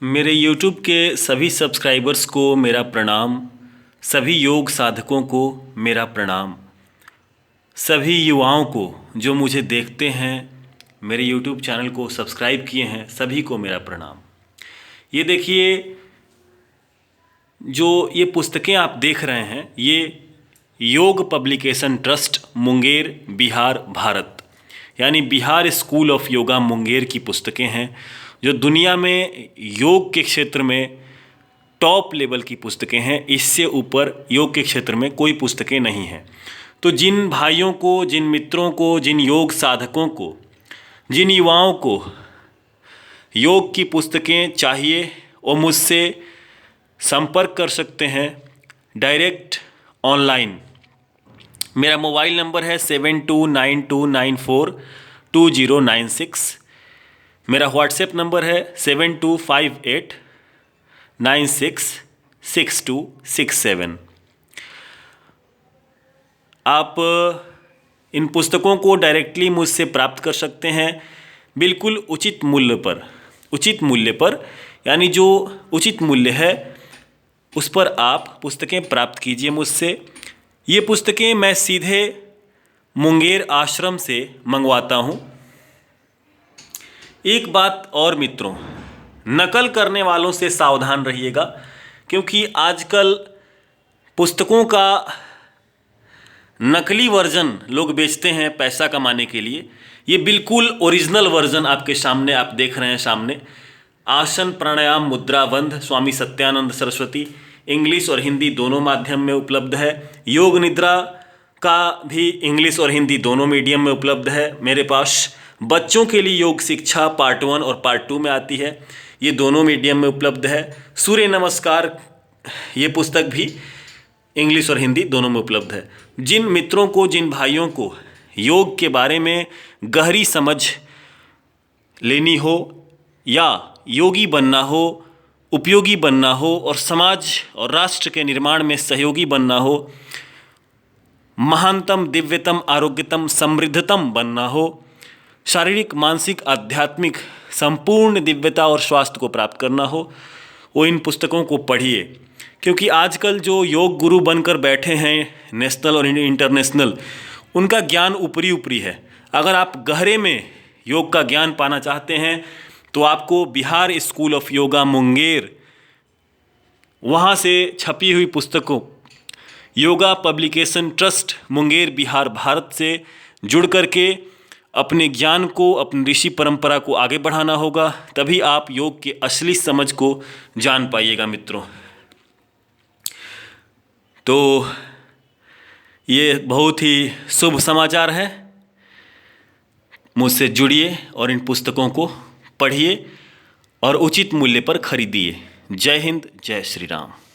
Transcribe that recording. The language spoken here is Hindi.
मेरे YouTube के सभी सब्सक्राइबर्स को मेरा प्रणाम, सभी योग साधकों को मेरा प्रणाम, सभी युवाओं को जो मुझे देखते हैं, मेरे YouTube चैनल को सब्सक्राइब किए हैं, सभी को मेरा प्रणाम। ये देखिए, जो ये पुस्तकें आप देख रहे हैं, ये योग पब्लिकेशन ट्रस्ट मुंगेर बिहार भारत यानी बिहार स्कूल ऑफ योगा मुंगेर की पुस्तकें हैं, जो दुनिया में योग के क्षेत्र में टॉप लेवल की पुस्तकें हैं। इससे ऊपर योग के क्षेत्र में कोई पुस्तकें नहीं हैं। तो जिन भाइयों को, जिन मित्रों को, जिन योग साधकों को, जिन युवाओं को योग की पुस्तकें चाहिए, वो मुझसे संपर्क कर सकते हैं डायरेक्ट ऑनलाइन। मेरा मोबाइल नंबर है 7292942096। मेरा व्हाट्सएप नंबर है 7258966267। आप इन पुस्तकों को डायरेक्टली मुझसे प्राप्त कर सकते हैं बिल्कुल उचित मूल्य पर यानी जो उचित मूल्य है उस पर आप पुस्तकें प्राप्त कीजिए मुझसे। ये पुस्तकें मैं सीधे मुंगेर आश्रम से मंगवाता हूँ। एक बात और मित्रों, नकल करने वालों से सावधान रहिएगा, क्योंकि आजकल पुस्तकों का नकली वर्जन लोग बेचते हैं पैसा कमाने के लिए। ये बिल्कुल ओरिजिनल वर्जन आपके सामने आप देख रहे हैं। सामने आसन प्राणायाम मुद्रा बंध स्वामी सत्यानंद सरस्वती इंग्लिश और हिंदी दोनों माध्यम में उपलब्ध है। योग निद्रा का भी इंग्लिश और हिंदी दोनों मीडियम में उपलब्ध है मेरे पास। बच्चों के लिए योग शिक्षा पार्ट 1 और पार्ट 2 में आती है, ये दोनों मीडियम में उपलब्ध है। सूर्य नमस्कार ये पुस्तक भी इंग्लिश और हिंदी दोनों में उपलब्ध है। जिन मित्रों को, जिन भाइयों को योग के बारे में गहरी समझ लेनी हो या योगी बनना हो, उपयोगी बनना हो और समाज और राष्ट्र के निर्माण में सहयोगी बनना हो, महानतम दिव्यतम आरोग्यतम समृद्धतम बनना हो, शारीरिक मानसिक आध्यात्मिक संपूर्ण दिव्यता और स्वास्थ्य को प्राप्त करना हो, वो इन पुस्तकों को पढ़िए। क्योंकि आजकल जो योग गुरु बनकर बैठे हैं नेशनल और इंटरनेशनल, उनका ज्ञान ऊपरी है। अगर आप गहरे में योग का ज्ञान पाना चाहते हैं तो आपको बिहार स्कूल ऑफ योगा मुंगेर, वहाँ से छपी हुई पुस्तकों योगा पब्लिकेशन ट्रस्ट मुंगेर बिहार भारत से जुड़ करके अपने ज्ञान को, अपनी ऋषि परंपरा को आगे बढ़ाना होगा। तभी आप योग की असली समझ को जान पाइएगा मित्रों। तो ये बहुत ही शुभ समाचार है। मुझसे जुड़िए और इन पुस्तकों को पढ़िए और उचित मूल्य पर खरीदिए। जय हिंद, जय श्री राम।